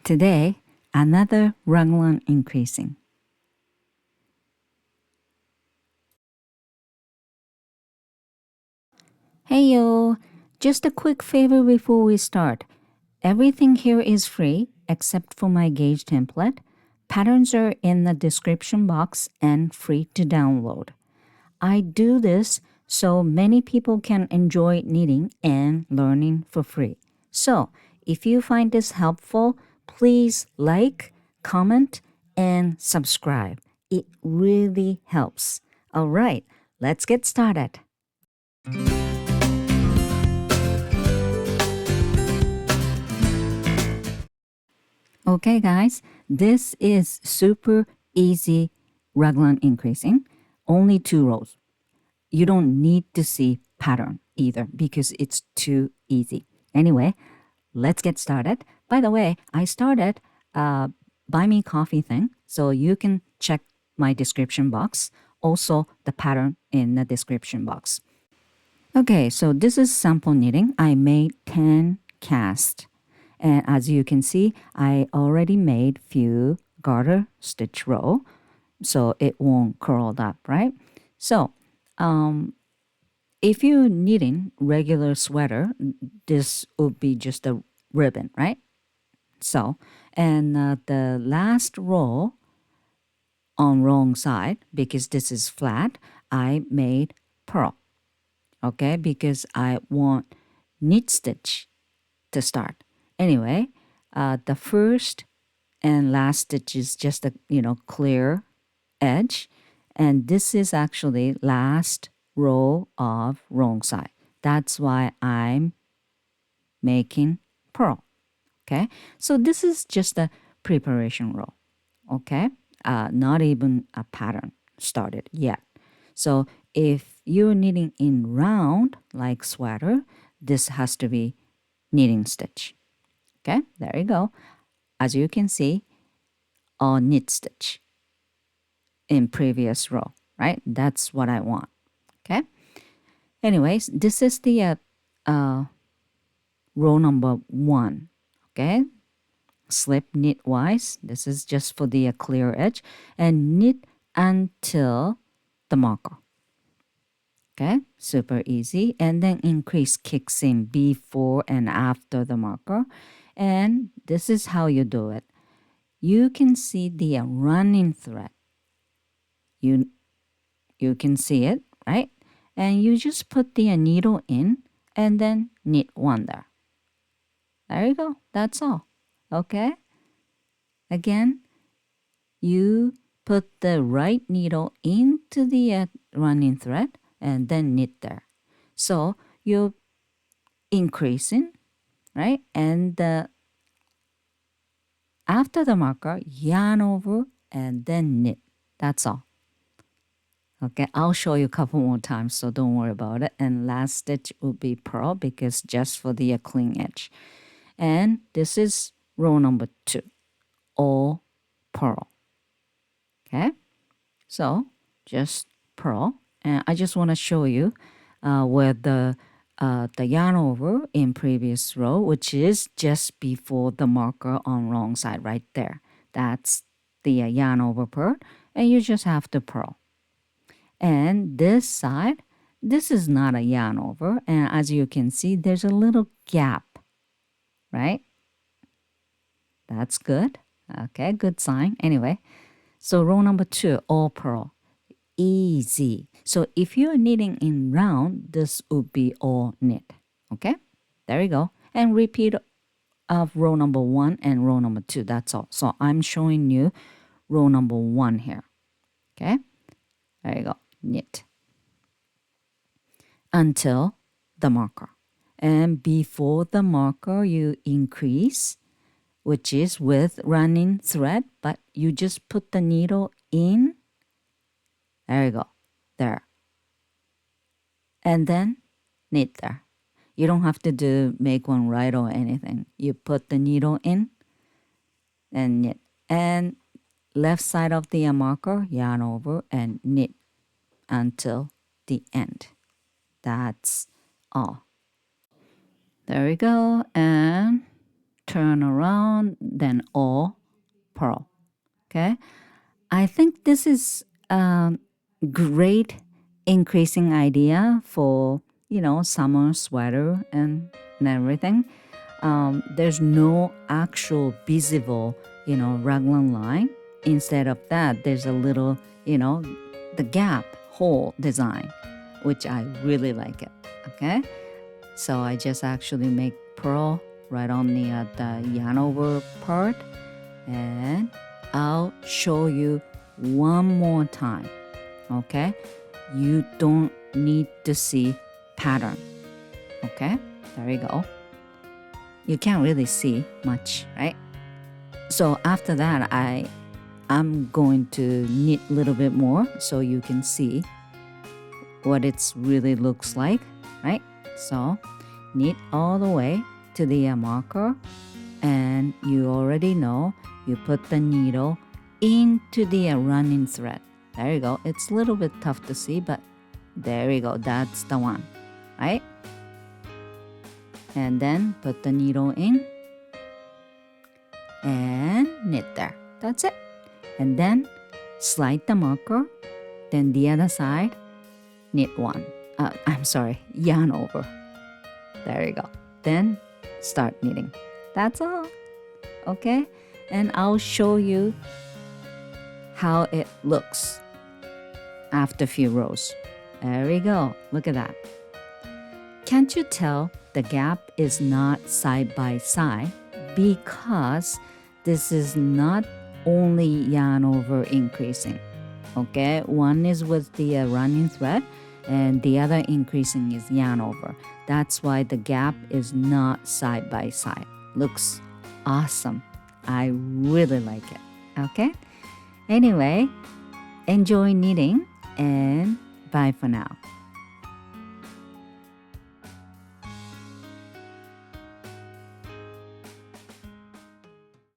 Today, another Raglan increasing. Hey yo, just a quick favor before we start. Everything here is free except for my gauge template. Patterns are in the description box and free to download. I do this so many people can enjoy knitting and learning for free. So, if you find this helpful, please like, comment, and subscribe. It really helps. All right, let's get started. Okay, guys, this is super easy raglan increasing, only 2 rows. You don't need to see pattern either because it's too easy. Anyway, let's get started. By the way, I started buy me coffee thing, so you can check my description box, also the pattern in the description box. Okay, so this is sample knitting. I made 10 casts. And as you can see, I already made few garter stitch row, so it won't curl up, right? So, if you're knitting regular sweater, this would be just a ribbon, right? So, and the last row on wrong side, because this is flat, I made purl, okay? Because I want knit stitch to start. Anyway, the first and last stitch is just a clear edge, and this is actually last row of wrong side. That's why I'm making purl. Okay, so this is just a preparation row. Okay, not even a pattern started yet. So if you're knitting in round like sweater, this has to be knitting stitch. Okay, there you go. As you can see, a knit stitch in previous row, right? That's what I want. Okay. Anyways, this is the row number 1. Okay. Slip knitwise. This is just for the clear edge, and knit until the marker. Okay, super easy. And then increase kicks in before and after the marker. And this is how you do it. You can see the running thread. You can see it, right? And you just put the needle in and then knit one there. There you go. That's all. Okay? Again, you put the right needle into the running thread and then knit there. So you're increasing, right? And after the marker, yarn over and then knit. That's all. Okay, I'll show you a couple more times, so don't worry about it. And last stitch will be purl because just for the clean edge. And this is row number 2, all purl. Okay, so just purl. And I just want to show you where the yarn over in previous row, which is just before the marker on wrong side right there. That's the yarn over part, and you just have to purl. And this side, this is not a yarn over, and as you can see, there's a little gap, right? That's good. Okay, good sign. Anyway, so row number 2, all purl. Easy. So if you're knitting in round, this would be all knit. Okay, there you go. And repeat of row number 1 and row number 2. That's all. So I'm showing you row number 1 here. Okay, there you go. Knit until the marker. And before the marker, you increase, which is with running thread, but you just put the needle in. There you go. There. And then knit there. You don't have to make one right or anything. You put the needle in and knit. And left side of the marker, yarn over and knit until the end. That's all. There we go. And turn around, then all purl. Okay, I think this is a great increasing idea for summer sweater and everything. There's no actual visible raglan line. Instead of that, there's a little the gap hole design, which I really like it. Okay, so I just actually make purl right on the yarn over part, and I'll show you one more time. Okay, you don't need to see pattern. Okay, there you go. You can't really see much, right? So after that, I'm going to knit a little bit more so you can see what it really looks like, right? So knit all the way to the marker, and you already know you put the needle into the running thread. There you go. It's a little bit tough to see, but there you go. That's the one, right? And then put the needle in and knit there. That's it. And then slide the marker, then the other side, knit one. Yarn over. There you go. Then start knitting. That's all. Okay? And I'll show you how it looks after a few rows. There we go. Look at that. Can't you tell the gap is not side by side? Because this is not only yarn over increasing. Okay? One is with the running thread, and the other increasing is yarn over. That's why the gap is not side by side. Looks awesome. I really like it. Okay? Anyway, enjoy knitting and bye for now.